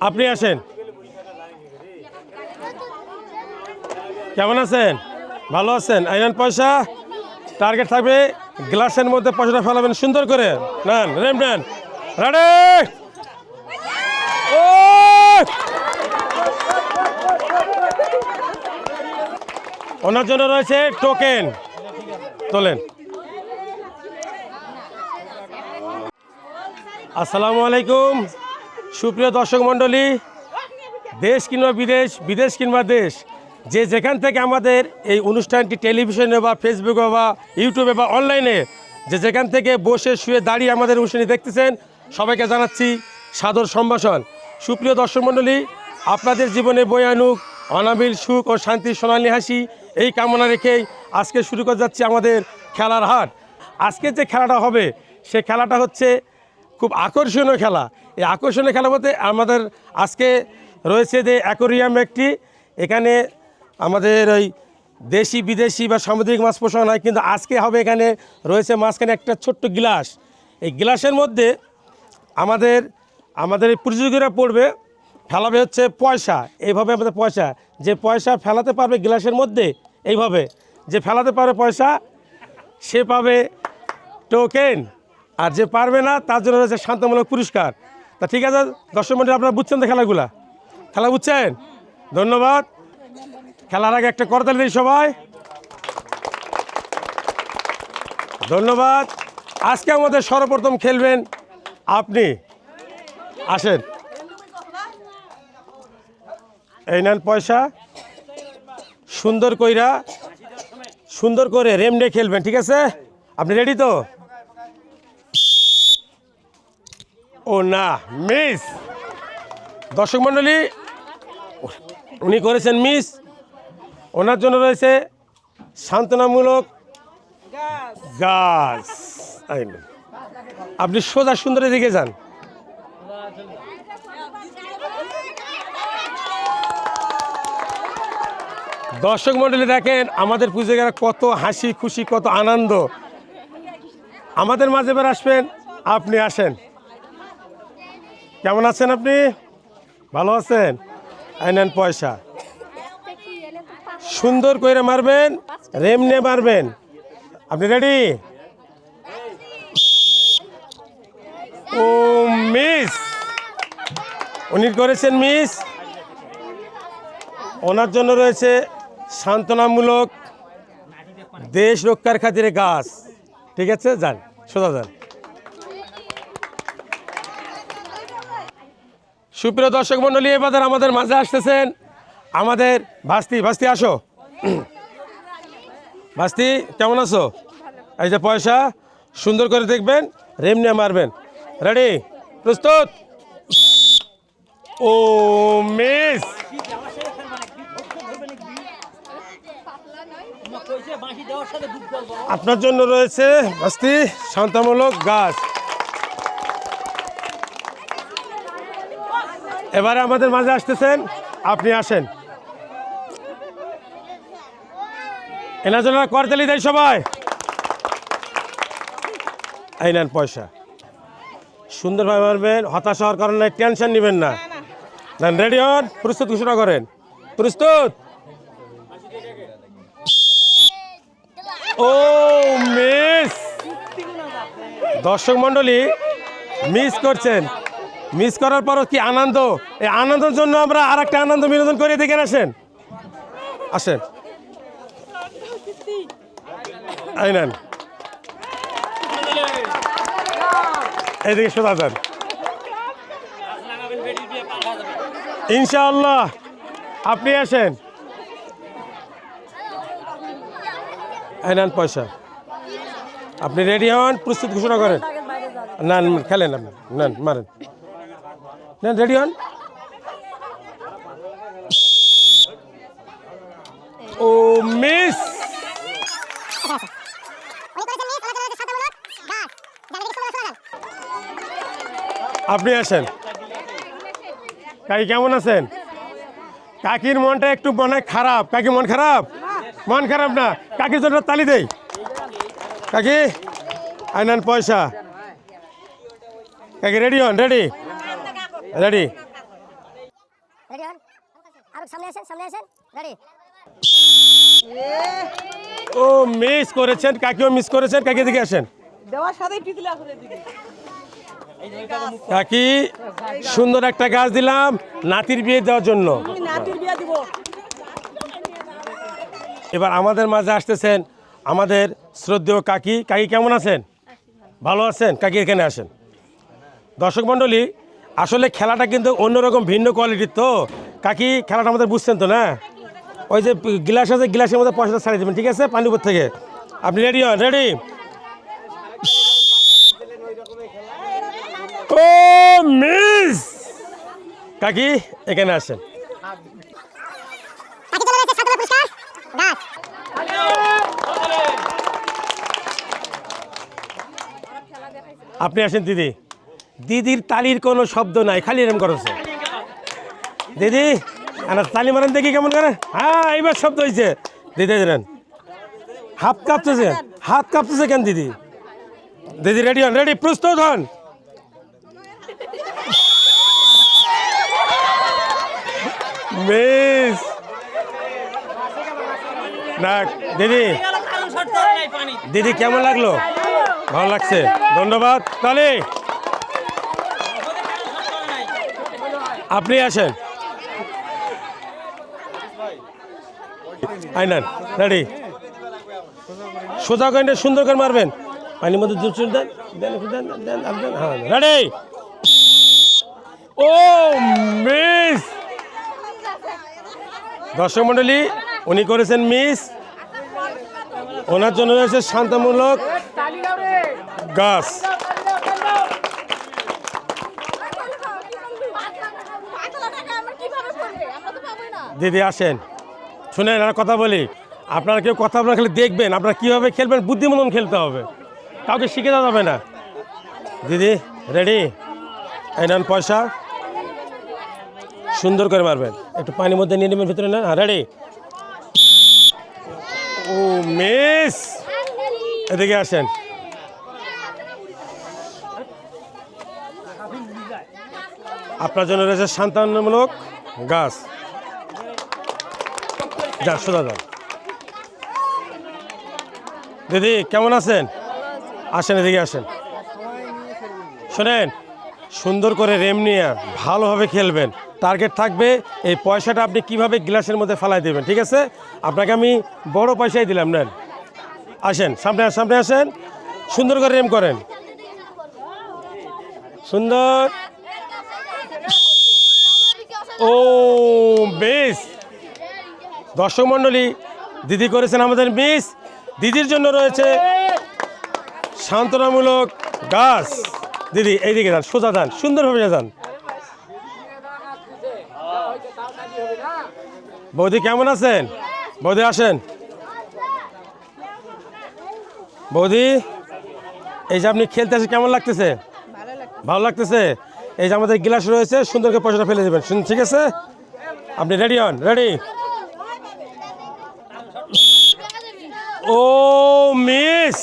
আপনি আসেন। কেমন আছেন? ভালো আছেন? আইনান পয়সা টার্গেট থাকবে গ্লাসের মধ্যে পয়সাটা ফেলাবেন সুন্দর করে। নেন রেম নেন রেডি। ও ওনার জন্য রয়েছে টোকেন, তোলেন। আসসালামু আলাইকুম সুপ্রিয় দর্শক মণ্ডলী, দেশ কিংবা বিদেশ, বিদেশ কিংবা দেশ, যে যেখান থেকে আমাদের এই অনুষ্ঠানটি টেলিভিশনে বা ফেসবুকে বা ইউটিউবে বা অনলাইনে যে যেখান থেকে বসে শুয়ে দাঁড়িয়ে আমাদের অনুষ্ঠানটি দেখতেছেন, সবাইকে জানাচ্ছি সাদর সম্ভাষণ। সুপ্রিয় দর্শক মণ্ডলী, আপনাদের জীবনে বয়ে আনুক অনাবিল সুখ ও শান্তির সোনালী হাসি, এই কামনা রেখেই আজকে শুরু করে যাচ্ছি আমাদের খেলার হাট। আজকে যে খেলাটা হবে সে খেলাটা হচ্ছে খুব আকর্ষণীয় খেলা। এই আকর্ষণীয় খেলা বলতে আমাদের আজকে রয়েছে যে অ্যাকোরিয়াম একটি, এখানে আমাদের ওই দেশি বিদেশি বা সামুদ্রিক মাছ পোষণ হয়, কিন্তু আজকে হবে এখানে রয়েছে মাঝখানে একটা ছোট্ট গ্লাস। এই গ্লাসের মধ্যে আমাদের এই প্রতিযোগীরা পড়বে, ফেলাবে হচ্ছে পয়সা। এইভাবে আমাদের পয়সা, যে পয়সা ফেলাতে পারবে গ্লাসের মধ্যে এইভাবে, যে ফেলাতে পারবে পয়সা সে পাবে টোকেন, আর যে পারবে না তার জন্য রয়েছে শান্তমূলক পুরস্কার। তা ঠিক আছে দর্শক মণ্ডলী, আপনারা বুঝছেন তো খেলা বুঝছেন? ধন্যবাদ। খেলার আগে একটা করতালি দিই সবাই, ধন্যবাদ। আজকে আমাদের সর্বপ্রথম খেলবেন আপনি, আসেন। এই নেন পয়সা, সুন্দর করে রেমডে খেলবেন, ঠিক আছে? আপনি রেডি তো? ও না, মিস। দর্শক মণ্ডলী, উনি করেছেন মিস। ওনার জন্য রয়েছে সান্ত্বনামূলক গাছ। আপনি সোজা সুন্দরের দিকে যান। দর্শক মণ্ডলী দেখেন আমাদের পুজোগারা কত হাসি খুশি, কত আনন্দ। আমাদের মাঝে এবার আসবেন আপনি, আসেন। কেমন আছেন আপনি? ভালো আছেন? এই নেন পয়সা, সুন্দর করে মারবেন, রেমনে মারবেন। আপনি রেডি? ও মিস, উনি করেছেন মিস। ওনার জন্য রয়েছে সান্ত্বনামূলক দেশ রক্ষার খাতিরে গাছ, ঠিক আছে? যান সোজা যান। সুপ্রিয় দর্শক মণ্ডলী, এবার আমাদের মাঝে আসতেছেন আমাদের ভাস্তি। আসো ভাস্তি, কেমন আছো? এই যে পয়সা, সুন্দর করে দেখবেন, রেমনে মারবেন। রেডি? প্রস্তুত? ও মিস, আপনার জন্য রয়েছে ভাস্তি শান্তমূলক গাছ। এবারে আমাদের মাঝে আসতেছেন আপনি, আসেন। এনার জন্য করতালি দেয় সবাই। এই নেন পয়সা, সুন্দরভাবে মারবেন, হতাশ হওয়ার কারণে টেনশন নেবেন না। নেন, রেডি হন, প্রস্তুত ঘোষণা করেন। প্রস্তুত? ও মিস। দর্শক মণ্ডলী, মিস করছেন, মিস করার পরও কি আনন্দ! এই আনন্দের জন্য আমরা আর একটা আনন্দ বিনোদন করে দেখেন। আসেন এই নেন, এইদিকে সোজা যান, ইনশাআল্লাহ। আপনি আসেন, এই নেন পয়সা। আপনি রেডি হন, প্রস্তুত ঘোষণা করেন। নেন, খেলেন আপনি, নেন মারেন, নেন, রেডি হন। ও মিস, আপনি আসেন। কাকি কেমন আছেন? কাকির মনটা একটু মনে খারাপ। কাকি মন খারাপ? মন খারাপ না, কাকির জন্য তালি দেই। কাকি আই নেন পয়সা। কাকি রেডি হন, রেডি? সামনে আসেন রেডি ও মিস করেছেন, কাকিও মিস করেছেন। কাকি দিকে আসেন। দেওয়ার সাথেই পিতলা করে দিবি। কাকি সুন্দর একটা গাছ দিলাম নাতির বিয়ে দেওয়ার জন্য। আমি নাতির বিয়া দিব। এবার আমাদের মাঝে আসতেছেন আমাদের শ্রদ্ধেয় কাকি। কাকি কেমন আছেন? ভালো আছেন? কাকি এখানে আসেন। দর্শক মণ্ডলী, আসলে খেলাটা কিন্তু অন্যরকম ভিন্ন কোয়ালিটির। তো কাকি খেলাটা আমাদের বুঝছেন তো না? ওই যে গ্লাস আছে, গ্লাসের মধ্যে পয়সাটা ছাড়িয়ে দেবেন, ঠিক আছে? পানির উপর থেকে। আপনি রেডি হন? রেডি? ও মিস! কাকি এখানে আসেন। আপনি আসেন দিদি। দিদির তালির কোনো শব্দ নাই, খালি এরম করেছে। দিদি তালি মারেন দেখি কেমন করে। হ্যাঁ, এইবার শব্দ হয়েছে। দিদি দেন। হাত কাঁপতেছে, হাত কাঁপতেছে কেন দিদি? দিদি রেডি হন? রেডি? প্রস্তুত হন। মিস না দিদি। দিদি কেমন লাগলো? ভালো লাগছে, ধন্যবাদ। তাহলে আপনি আসেন। আইনান রেডি? সোজা করে সুন্দর করে মারবেন। পানির মধ্যে দুধ দেন, দেন দেন দেন দেন। হ্যাঁ রেডি? ও মিস! দর্শক মণ্ডলী, উনি করেছেন মিস। ওনার জন্য রয়েছে শান্তমূলক গাছ। দিদি আসেন, শুনেন আর কথা বলি। আপনারা কেউ কথা বলে খালি দেখবেন, আপনারা কীভাবে খেলবেন বুদ্ধিমতন খেলতে হবে, কাউকে শিখে দেওয়া যাবে না। দিদি রেডি? এই নেন পয়সা, সুন্দর করে মারবেন। একটু পানির মধ্যে নিয়ে নেবেন ভিতরে। না রেডি? ও মিস! এদিকে আসেন। আপনার জন্য রয়েছে শান্তমূলক গাছ। যা সোজা যান। দিদি কেমন আছেন? আসেন, এদিকে আসেন। শোনেন, সুন্দর করে রেম নিয়ে ভালোভাবে খেলবেন। টার্গেট থাকবে এই পয়সাটা আপনি কিভাবে গ্লাসের মধ্যে ফেলাই দেবেন, ঠিক আছে? আপনাকে আমি বড় পয়সাই দিলাম, নেন। আসেন, সামনে সামনে আসেন। সুন্দর করে রেম করেন, সুন্দর। ও বেশ! দর্শক মণ্ডলী, দিদি করেছেন আমাদের মিস। দিদির জন্য রয়েছে সান্ত্বনামূলক গাছ। দিদি এইদিকে যান, সোজা যান, সুন্দরভাবে যান। বৌদি কেমন আছেন? বৌদি আসেন। বৌদি, এই যে আপনি খেলতে আসে কেমন লাগতেছে? ভালো লাগতেছে। এই যে আমাদের গ্লাস রয়েছে, সুন্দর করে পয়সাটা ফেলে দেবেন, ঠিক আছে? আপনি রেডি হন? রেডি? ও মিস!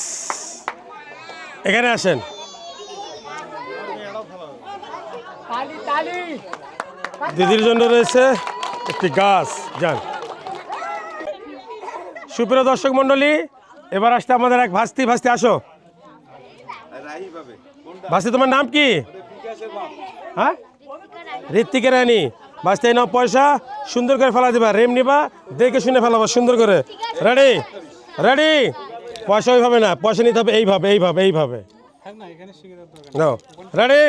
এখানে আসেন। দিদির জন্য রয়েছে একটি গাছ। যান। সুপ্রিয় দর্শক মণ্ডলী, এবার আসতে আমাদের এক ভাস্তি। ভাস্তি আসো। ভাস্তি, তোমার নাম কি? হ্যাঁ, ঋত্বিকা রানী। ভাস্তি নাও পয়সা, সুন্দর করে ফেলা দিবা। রেম নিবা, দেখে শুনে ফেলাবা সুন্দর করে। রেডি? রেডি? পয়সা ওইভাবে না, পয়সা নিতে হবে এইভাবে, এইভাবে, এইভাবে। নাও, রেডি?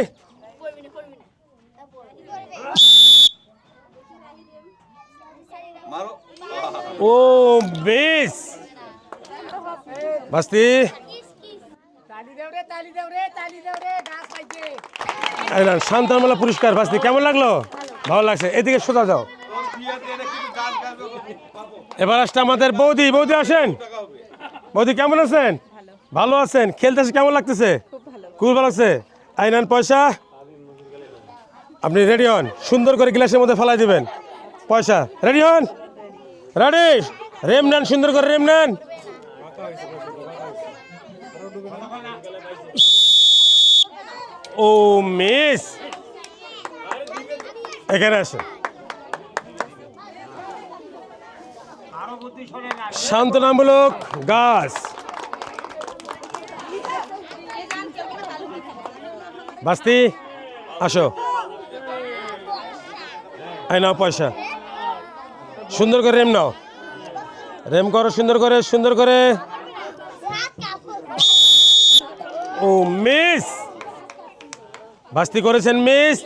ও বেশ! ভাস্তি শান্তমূলক পুরস্কার। ভাস্তি কেমন লাগলো? ভালো লাগছে। এদিকে সোজা যাও। এবার আসতে আমাদের বৌদি। বৌদি আসেন। বৌদি কেমন আছেন? ভালো আছেন? খেলতে কেমন লাগতেছে? খুব ভালো লাগছে। আইনান পয়সা। আপনি রেডি হন? সুন্দর করে গ্লাসের মধ্যে ফেলাই দিবেন পয়সা। রেডি হন? রেডি? রেম নেন, সুন্দর করে রেম নেন। ও মিস! এখানে আসে। সান্ত্বনামূলক গাছ। বাস্তি আসো, এই নাও পয়সা। সুন্দর করে রেম নাও, রেম করো সুন্দর করে, সুন্দর করে। ও মিস, বাস্তি করেছেন মিস।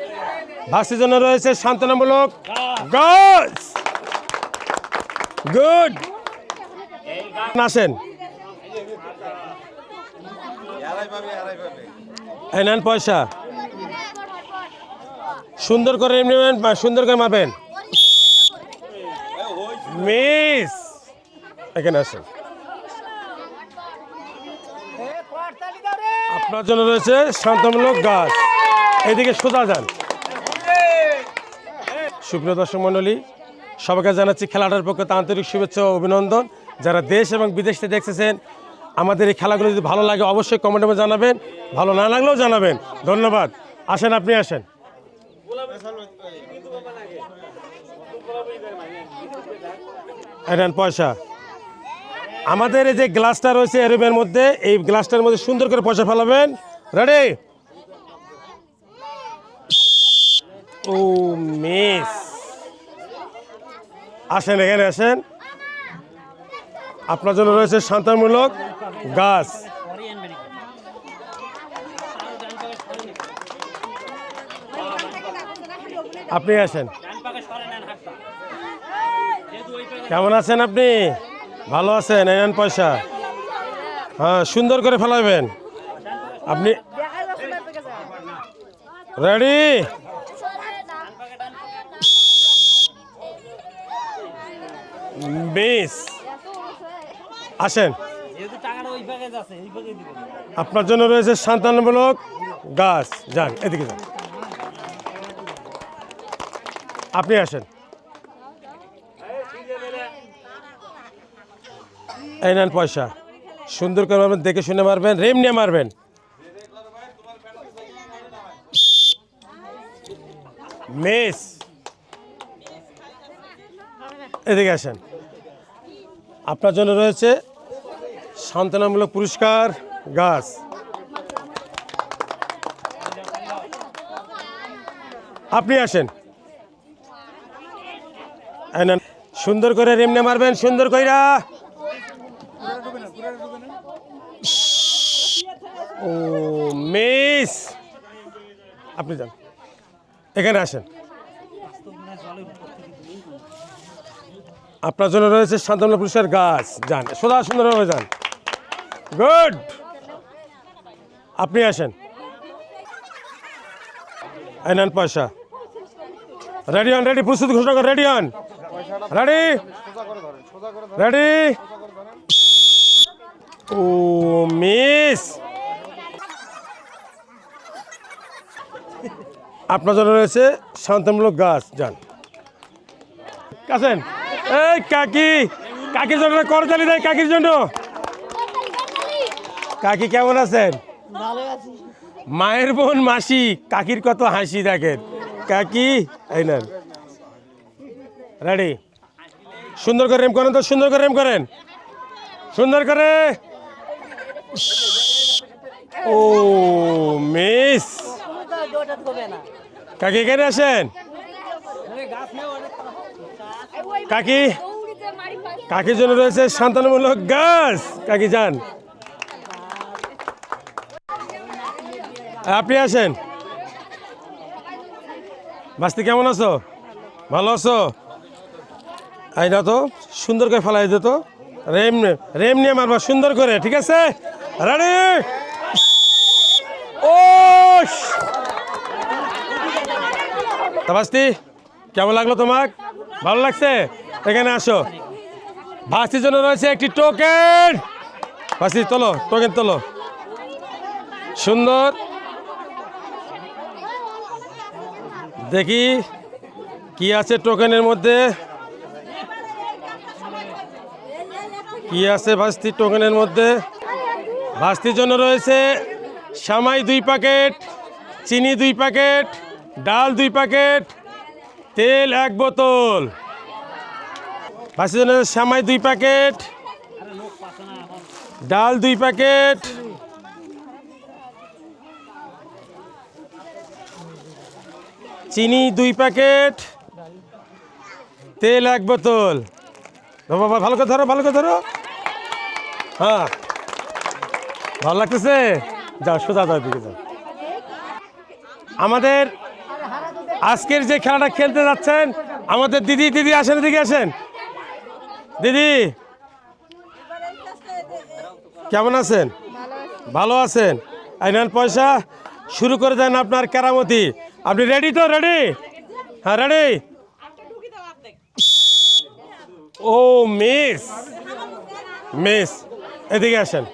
বাস্তির জন্য রয়েছে সান্ত্বনামূলক গাছ। গুড, আসেন। এই নেন পয়সা, সুন্দর করে নেবেন, সুন্দর করে মাপেন। মিস, এখানে আসেন। আপনার জন্য রয়েছে শান্তমূলক গাছ। এইদিকে সোজা যান। সুপ্রিয় দর্শক মণ্ডলী, সবাইকে জানাচ্ছি খেলাটার পক্ষে আন্তরিক শুভেচ্ছা ও অভিনন্দন। যারা দেশ এবং বিদেশ থেকে দেখতেছেন, আমাদের এই খেলাগুলো যদি ভালো লাগে অবশ্যই কমেন্টে জানাবেন, ভালো না লাগলেও জানাবেন। ধন্যবাদ। আসেন, আপনি আসেন। নেন পয়সা। আমাদের এই যে গ্লাসটা রয়েছে এরুমের মধ্যে, এই গ্লাসটার মধ্যে সুন্দর করে পয়সা ফেলাবেন। রেডি? ও মিস, আসেন, এখানে আসেন। আপনার জন্য রয়েছে শান্তমূলক গাছ। আপনি আসেন। কেমন আছেন আপনি? ভালো আছেন? এই নেন পয়সা। হ্যাঁ, সুন্দর করে ফেলাবেন। আপনি রেডি? বেশ, আসেন। আপনার জন্য রয়েছে শান্তমূলক গাছ। যান, এদিকে যান। আপনি আসেন। এই নেন পয়সা। সুন্দর করে মারবেন, দেখে শুনে মারবেন, রেম নিয়ে মারবেন। মিস, এদিকে আসেন। আপনার জন্য রয়েছে সান্ত্বনামূলক পুরস্কার গাছ। আপনি আসেন। এই নেন, সুন্দর করে রেম নিয়ে মারবেন, সুন্দর কইরা। ও মিস, আপনি যান, এখানে আসেন। আপনার জন্য রয়েছে শান্তমূলক পুরস্কার গাছ। যান, সোজা সুন্দরভাবে যান। গুড, আপনি আসেন। এই নেন পয়সা। রেডি হন, রেডি, প্রস্তুত ঘোষণা কর। রেডি হন, রেডি, রেডি। ও মিস, আপনার জন্য রয়েছে শান্তমূলক গাছ। যান, কাছেন। এই কাকি, কাকির জন্য করতালি দেয়, কাকির জন্য। কাকি কেমন আছেন? মায়ের বোন মাসি, কাকির কত হাসি দেখেন। কাকি, এই নেন। রেডি? সুন্দর করে রেম করেন তো, সুন্দর করে রেম করেন, সুন্দর করে। ও মিস, কাকি এখানে আসেন। কাকি, কাকির জন্য রয়েছে শান্তমূলক গাছ। কাকি যান, আপনি আসেন। বাস্তি কেমন আছো? ভালো আছো? এই না তো, সুন্দর করে ফেলাই দিত। রেম, রেম নিয়ে মারবা সুন্দর করে, ঠিক আছে? রেডি? ও বাস্তি, কেমন লাগলো তোমার? ভালো লাগছে? এখানে আসো। বাস্তির জন্য রয়েছে একটি টোকেন। বাস্তি তোলো, টোকেন তোলো। সুন্দর, দেখি কি আছে টোকেনের মধ্যে। কি আছে বাস্তি টোকেনের মধ্যে? বাস্তির জন্য রয়েছে সামাই 2 প্যাকেট, চিনি 2 প্যাকেট, ডাল 2 প্যাকেট, তেল 1 বোতল। ভাইসের জন্য শ্যামাই 2 প্যাকেট, ডাল 2 প্যাকেট, চিনি 2 প্যাকেট, তেল 1 বোতল। বাবা ভালো করে ধরো, ভালো করে ধরো। হ্যাঁ, ভালো লাগতেছে? যাও সোজা যাও, দিকে যাও। আমাদের আজকের যে খেলাটা খেলতে যাচ্ছেন আমাদের দিদি আসেন, এদিকে আসেন। দিদি কেমন আছেন? ভালো আছেন? এই নেন পয়সা, শুরু করে দেন আপনার কেরামতি। আপনি রেডি তো? রেডি? হ্যাঁ রেডি। ও মিস, মিস এদিকে আসেন।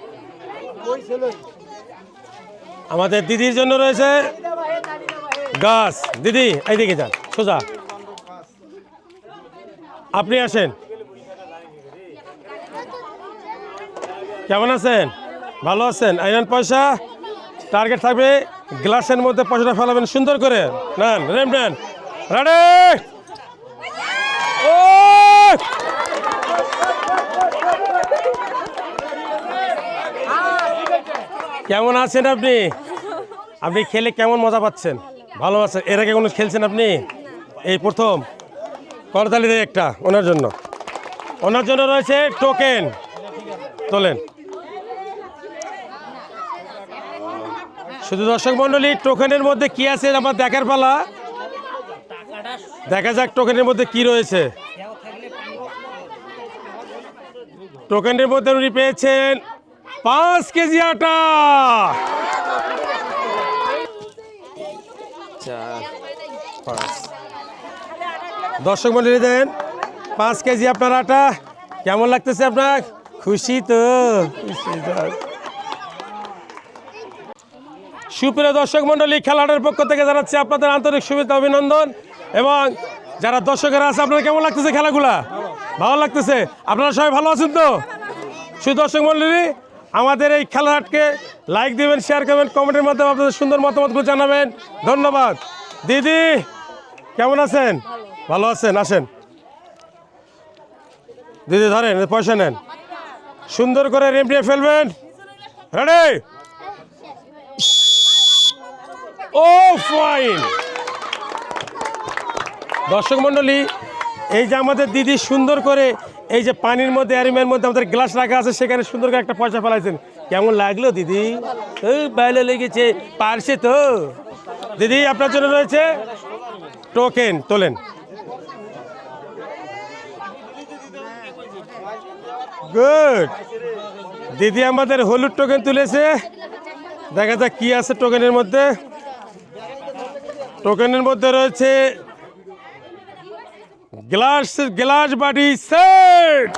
আমাদের দিদির জন্য রয়েছে গাছ। দিদি এইদিকে যান, সোজা। আপনি আসেন। কেমন আছেন? ভালো আছেন? আইনান পয়সা, টার্গেট থাকবে গ্লাসের মধ্যে পয়সাটা ফেলাবেন সুন্দর করে। নেন, রেম নেন, রেডি। ও কেমন আছেন আপনি? আপনি খেলে কেমন মজা পাচ্ছেন? ভালো আছেন? এর আগে কোনো খেলছেন আপনি? এই প্রথম? করতালি দেয় একটা ওনার জন্য। ওনার জন্য রয়েছে টোকেন, তোলেন। শুধু দর্শক মণ্ডলী, টোকেনের মধ্যে কি আছে আমার দেখার পালা। দেখা যাক টোকেনের মধ্যে কি রয়েছে। টোকেনের মধ্যে উনি পেয়েছেন 5 কেজি আটা। দর্শক মণ্ডলী দেন 5 কেজি আপনার আটা। কেমন লাগতেছে আপনার? খুশি তো? সুপ্রিয় দর্শক মণ্ডলী, খেলাটার পক্ষ থেকে জানাচ্ছি আপনাদের আন্তরিক শুভেচ্ছা, অভিনন্দন। এবং যারা দর্শকেরা আছে, আপনারা কেমন লাগতেছে খেলাগুলা? ভালো লাগতেছে? আপনারা সবাই ভালো আছেন তো? শুধু দর্শক মণ্ডলী, আমাদের এই খেলাটাকে লাইক দিবেন, শেয়ার করবেন, কমেন্টের মাধ্যমে আপনাদের সুন্দর মতামতগুলো জানাবেন। ধন্যবাদ। দিদি কেমন আছেন? ভালো আছেন? আসেন দিদি, ধরেন পয়সা নেন, সুন্দর করে রেমটিয়ে ফেলবেন। রেডি? ও ফাইন। দর্শক মণ্ডলী, এই যে আমাদের দিদি সুন্দর করে এই যে পানির মধ্যে অ্যারিমের মধ্যে আমাদের গ্লাস রাখা আছে, সেখানে সুন্দর করে একটা পয়সা ফেলাইছেন। কেমন লাগলো দিদি? ভালো লেগেছে? পারছে তো? দিদি আপনার জন্য রয়েছে টোকেন, তোলেন। গুড। দিদি আমাদের হলুদ টোকেন তুলেছে। দেখা যাক কি আছে টোকেনের মধ্যে। টোকেনের মধ্যে রয়েছে গ্লাস বাটি সেট।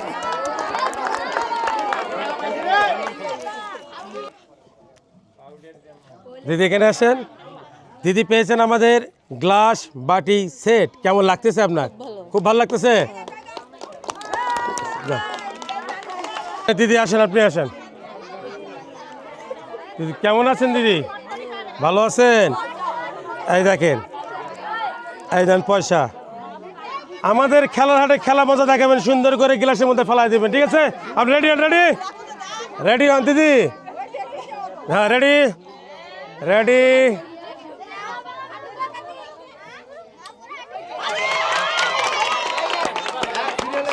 দিদি এখানে আসেন। দিদি পেয়েছেন আমাদের গ্লাস বাটি সেট। কেমন লাগতেছে আপনার? খুব ভালো লাগতেছে? দিদি আসেন, আপনি আসেন। দিদি কেমন আছেন? দিদি ভালো আছেন? এই দেখেন, এই দেন পয়সা। আমাদের খেলার হাটে খেলা মজা দেখাবেন, সুন্দর করে গ্লাসের মধ্যে ফেলাই দেবেন। ঠিক আছে? আপনি রেডি হন? রেডি? রেডি হন দিদি? হ্যাঁ রেডি, রেডি।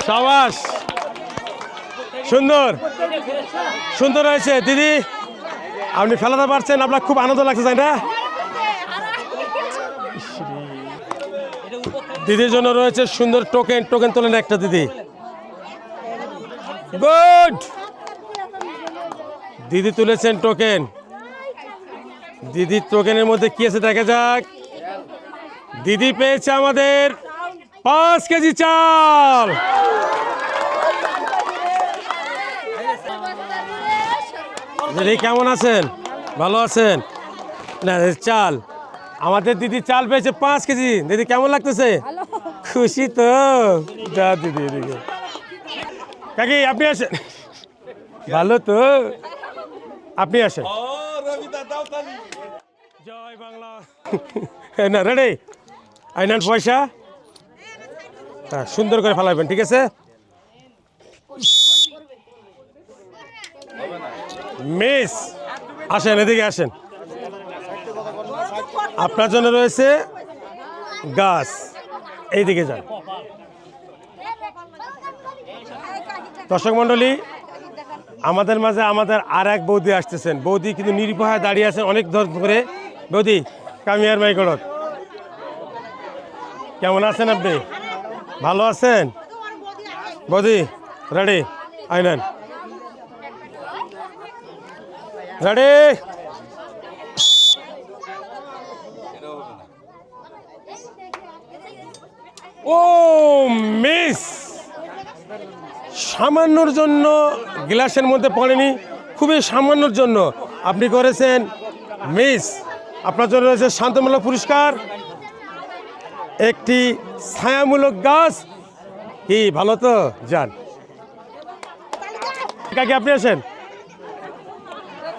সাবাস, সুন্দর সুন্দর হয়েছে। দিদি আপনি ফেলাতে পারছেন, আপনার খুব আনন্দ লাগছে, তাই না? দিদির জন্য রয়েছে সুন্দর টোকেন। টোকেন তোলেন একটা দিদি। গুড। দিদি তুলেছেন টোকেন। দিদির টোকেনের মধ্যে কি আছে দেখা যাক। দিদি পেয়েছে আমাদের 5 কেজি চাল। দিদি কেমন আছেন? ভালো আছেন? না চাল, আমাদের দিদি চাল পেয়েছে 5 কেজি। দিদি কেমন লাগতেছে? খুশি তো? যা দিদি এদিকে। কাকি আপনি আসেন। ভালো তো? আপনি আসেন। জয় বাংলা। না রেডি? আইনান পয়সা। হ্যাঁ সুন্দর করে ফেলাবেন। ঠিক আছে? মিস আসেন, এদিকে আসেন। আপনার জন্য রয়েছে গাছ, এইদিকে যান। দর্শক মণ্ডলী, আমাদের মাঝে আমাদের আর এক বৌদি আসতেছেন। বৌদি কিন্তু নির্ভয়ে দাঁড়িয়ে আছেন অনেক ধরে। বৌদি, কামিয়ার মাইকড়ত, কেমন আছেন আপনি? ভালো আছেন? বৌদি রেডি, আইনেন রেডি। ও মিস, সামান্যর জন্য গ্লাসের মধ্যে পড়েনি, খুবই সামান্যর জন্য আপনি করেছেন মিস। আপনার জন্য রয়েছে শান্তমূলক পুরস্কার, একটি ছায়ামূলক গাছ। কি ভালো তো, যান। কাকি আপনি আছেন?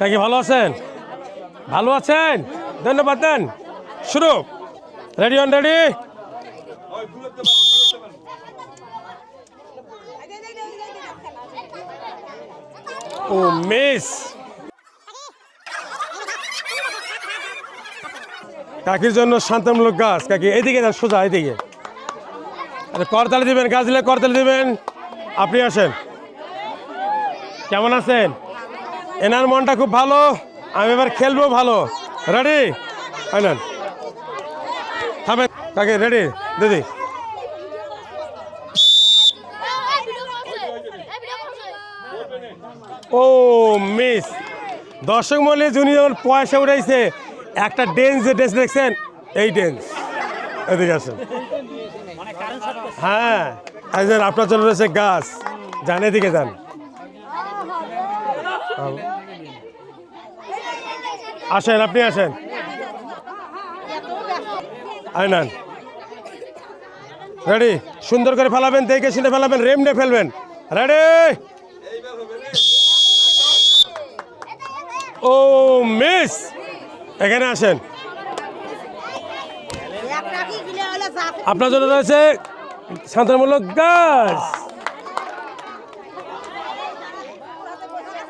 কাকি ভালো আছেন? ভালো আছেন, ধন্যবাদ দেন। শুরু, রেডি অন রেডি। ও মিস, কাকির জন্য শান্তমূলক গাছ। কাকি এইদিকে যান, সোজা এইদিকে। আরে করতালি দিবেন, গাছ দিলে করতালি দিবেন। আপনি আসেন, কেমন আছেন? এনার মনটা খুব ভালো, আমি এবার খেলবো ভালো। রেডি, আইনান থামেন। কাকি রেডি দিদি। ও মিস, দর্শক মহলে জুনিয়র পয়সা উঠাইছে একটা ডেন্স, যে ডেন্স দেখছেন, এই ডেন্স। এদিকে আসেন। হ্যাঁ, আপনার জন্য রয়েছে গাছ, যান এদিকে যান। আসেন, আপনি আসেন, আইনান রেডি। সুন্দর করে ফেলাবেন, দেখে শুনে ফেলাবেন, রেমনে ফেলবেন। রেডি। ও মিস, এখানে আসেন। আপনার জন্য রয়েছে শান্তমূলক গাছ।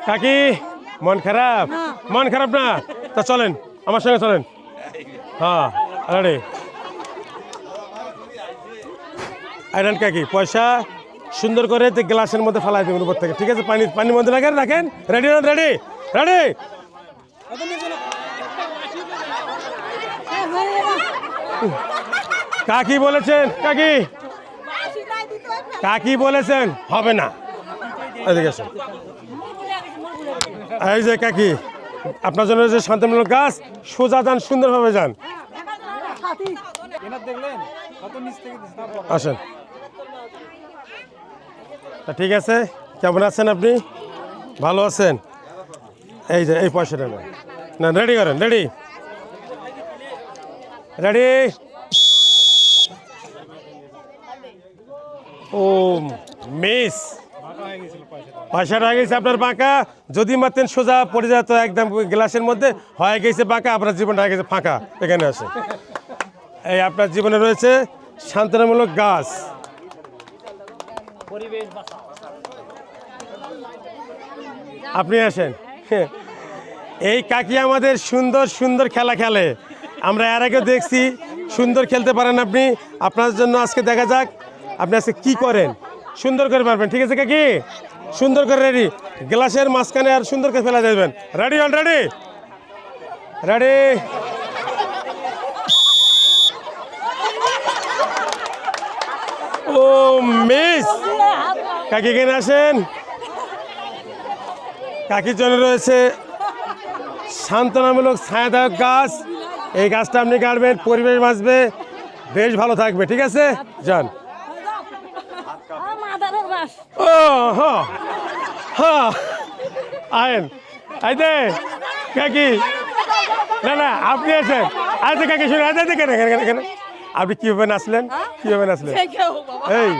কাকি মন খারাপ? মন খারাপ না, তা চলেন আমার সঙ্গে চলেন। হ্যাঁ রেডি, আইরান কাকি পয়সা সুন্দর করে গ্লাসের মধ্যে ফেলাই দেবেন উপর থেকে, ঠিক আছে? পানির মধ্যে রাখেন, রাখেন। Ready ready ready. কাকি বলেছেন, কাকি কাকি বলেছেন হবে না, এদিকে আসেন। এই যে কাকি, আপনার জন্য যে শান্তমূলক গাছ, সোজা যান, সুন্দরভাবে যান। আসেন, ঠিক আছে। কেমন আছেন আপনি? ভালো আছেন? এই যে এই পয়সাটা না, রেডি করেন, রেডি রেডি। ও মিস, পয়সাটা হয়ে গেছে আপনার বাঁকা। যদি মারতেন সোজা পড়ে যেত একদম গ্লাসের মধ্যে, হয়ে গেছে বাঁকা, আপনার জীবনটা হয়ে গেছে ফাঁকা। এখানে আসে, এই আপনার জীবনে রয়েছে শান্তনামূলক গাছ। আপনি আসেন। এই কাকি আমাদের সুন্দর সুন্দর খেলা খেলে, আমরা এর আগে দেখছি। সুন্দর খেলতে পারেন আপনি, আপনার জন্য আজকে দেখা যাক আপনি আজকে কি করেন। সুন্দর করে পারবেন, ঠিক আছে কাকি? সুন্দর করে রেডি, গ্লাসের মাঝখানে আর সুন্দর করে ফেলা দেবেন। Ready already ready. ও মিস, কাকি এখানে আসেন। কাকির জন্য রয়েছে শান্তনামূলক ছায়াদায়ক গাছ। এই গাছটা আপনি কাটবেন, পরিবেশ বাঁচবে, বেশ ভালো থাকবে, ঠিক আছে? যান। ও হ্যাঁ হ্যাঁ, আয়েন আইতে কাকি। না না, আপনি আছেন। আচ্ছা কাকি শুনে, আচ্ছা কেন কেন কেন আপনি কীভাবে নাচলেন? কীভাবে নাচলেন? এই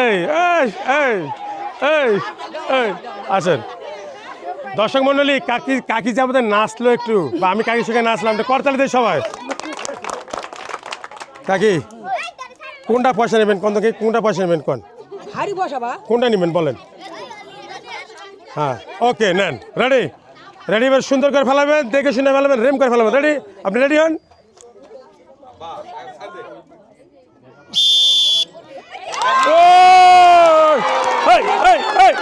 এই এই এই এই এই আসেন। দর্শক মণ্ডলী, কাকি যে আমাদের নাচলো একটু, বা আমি কাকির সঙ্গে নাচলাম, করতালি দেয় সবাই। কাকি কোনটা পয়সা নেবেন কোন? কোনটা পয়সা নেবেন কোন? কোনটা নেবেন বলেন? হ্যাঁ ওকে, নেন। রেডি রেডি এবার সুন্দর করে ফেলাবেন, দেখে শুনে ফেলাবেন, রেম করে ফেলাবেন। রেডি? আপনি রেডি হন? ও এই এই এই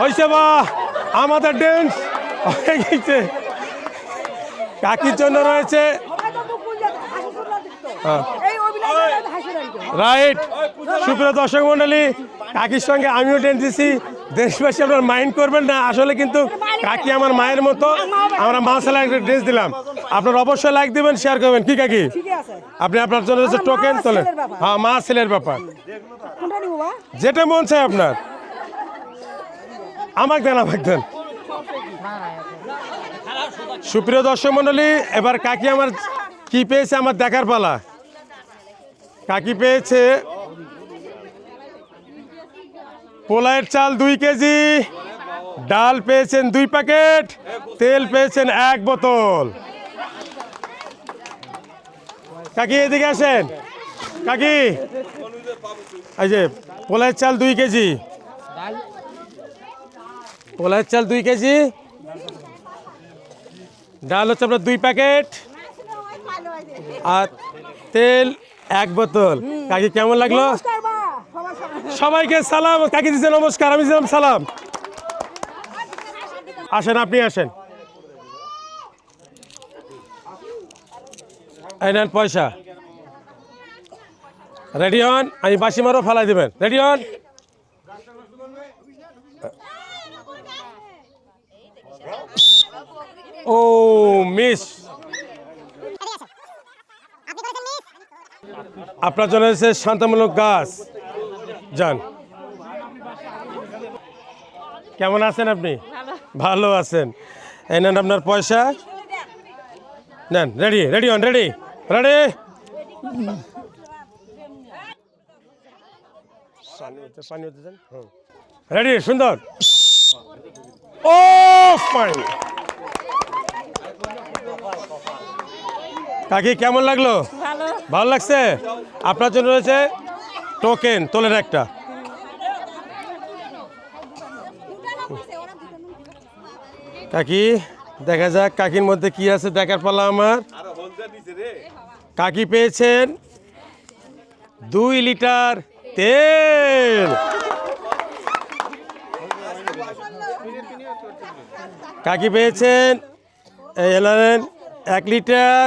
হয়েছে বা আমাদের ড্যান্স হয়ে গেছে। কাকির জন্য রয়েছে রাইট। সুপ্রিয় দর্শক মন্ডলী, কাকির সঙ্গে আমিও ড্যান্স দিছি। দেশবাসী আপনার মাইন্ড করবেন না, আসলে কিন্তু কাকি আমার মায়ের মতো। আমরা মা ছেলে একটা ড্রেস দিলাম, আপনার অবশ্যই লাইক দিবেন, শেয়ার করবেন। কি কাকি আপনি আপনার জন্য হচ্ছে টোকেন তোলেন। হ্যাঁ, মা ছেলের ব্যাপার, যেটা মন চায় আপনার। আমাকে দেন, আমাকে দেন। সুপ্রিয় দর্শক মন্ডলী, এবার কাকি আমার কি পেয়েছে আমার দেখার পালা। কাকি পেয়েছে পোলাইয়ের চাল 2 কেজি, ডাল পেয়েছেন 2 প্যাকেট, তেল পেয়েছেন 1 বোতল। কাকি এদিকে আসেন। কাকি এই যে পোলাইয়ের চাল 2 কেজি, পোলাইয়ের চাল 2 কেজি, ডাল হচ্ছে আপনার 2 প্যাকেট, আর তেল 1 বোতল। কাকি কেমন লাগলো? সবাইকে সালাম। কাকি দিচ্ছে নমস্কার, আমি দিলাম সালাম। আসেন, আপনি আসেন। এই নেন পয়সা। রেডি হন, আমি বাসি মারো ফেলাই দেবেন। রেডি হন। ও মিস, আপনার জন্য হচ্ছে শান্তিমূলক গাছ। যান। কেমন আছেন আপনি? ভালো আছেন। এই নেন আপনার পয়সা, নেন। রেডি? রেডি হন। রেডি? রেডি? রেডি? সুন্দর। ও ফাইন। কাকি কেমন লাগলো? ভালো লাগছে? আপনার জন্য রয়েছে টোকেন, তোলেন একটা। কাকি দেখা যাক কাকির মধ্যে কি আছে, দেখার পালা আমার। কাকি পেয়েছেন 2 লিটার তেল। কাকি পেয়েছেন এই এলেন 1 লিটার,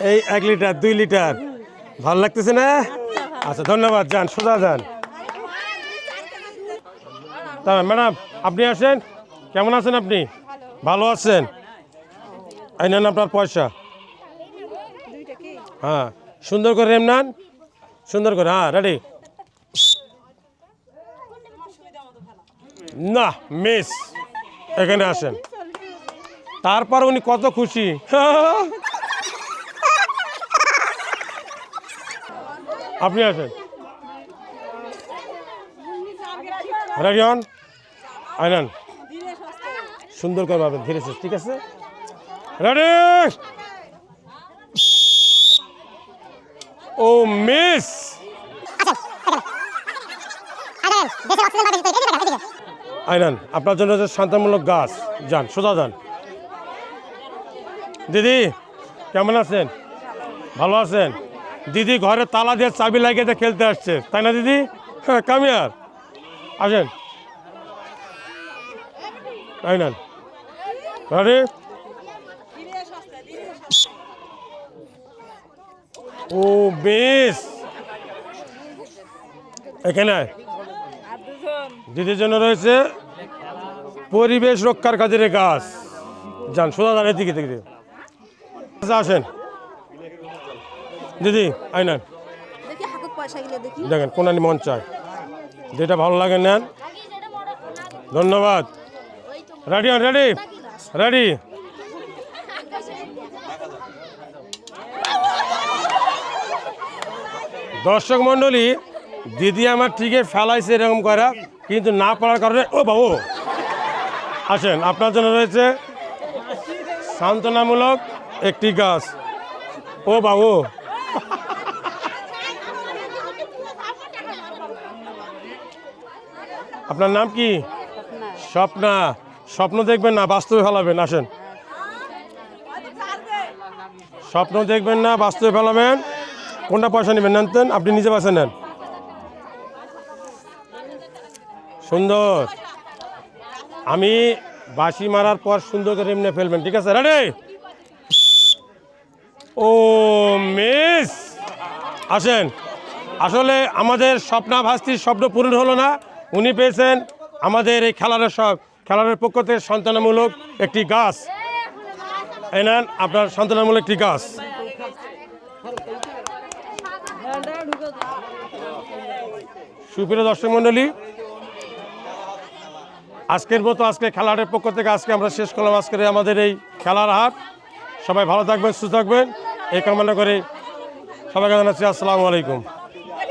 এই 1 লিটার, 2 লিটার। ভালো লাগতেছে না? আচ্ছা, ধন্যবাদ। যান, সোজা যান। ম্যাডাম আপনি আসেন। কেমন আছেন আপনি? ভালো আছেন? এই নেন আপনার পয়সা। হ্যাঁ, সুন্দর করে রেম নেন, সুন্দর করে। হ্যাঁ, রেডি? না মিস, এখানে আসেন। তারপর উনি কত খুশি। আপনি আসেন। রেডি হন, আইনান। সুন্দর করে পাবেন, ধীরে ধীরে। ঠিক আছে? রেডি? ও মিস, আইনান আপনার জন্য যে শান্তিমূলক গাছ। যান, সোজা যান। দিদি কেমন আছেন? ভালো আছেন? দিদি ঘরে তালা দিয়ে চাবি লাগিয়ে খেলতে আসছে, তাই না দিদি? হ্যাঁ, কামিয়ার আসেন। আইনান। রেডি? ও বেশ, এখানে দিদির জন্য রয়েছে পরিবেশ রক্ষার কাজের গাছ। যান, সোজা যান, এদিকে দিকে। আসেন দিদি, আইনান। দেখেন কোনানি মন চায়, যেটা ভালো লাগে নেন। ধন্যবাদ। রেডি হন। রেডি? রেডি? দর্শক মন্ডলী, দিদি আমার ঠিকই ফেলাইছে এরকম করা, কিন্তু না পারার কারণে। ও বাবু আসেন, আপনার জন্য রয়েছে সান্ত্বনামূলক একটি গাছ। ও বাবু আপনার নাম কি? স্বপ্না। স্বপ্ন দেখবেন না, বাস্তবে ফেলাবেন। আসেন, স্বপ্ন দেখবেন না, বাস্তবে ফেলাবেন। কোনটা পয়সা নেবেন? নেন, আপনি নিজে বাসে নেন। সুন্দর। আমি বাঁশি মারার পর সুন্দর করে এমনি ফেলবেন, ঠিক আছে? রেডি? ও মিস। আসেন, আসলে আমাদের স্বপ্না ভাস্তির শব্দ পূরণ হলো না। উনি পেয়েছেন আমাদের এই খেলারের পক্ষ থেকে সান্ত্বনামূলক একটি গাছ। এই নেন আপনার সান্ত্বনামূলক একটি গাছ। সুপ্রিয় দর্শক মণ্ডলী, আজকের মতো আজকে খেলারের পক্ষ থেকে আজকে আমরা শেষ করলাম আজকের আমাদের এই খেলার হাট। সবাই ভালো থাকবেন, সুস্থ থাকবেন এই কামনা করে সবাইকে জানাচ্ছি আসসালামু আলাইকুম।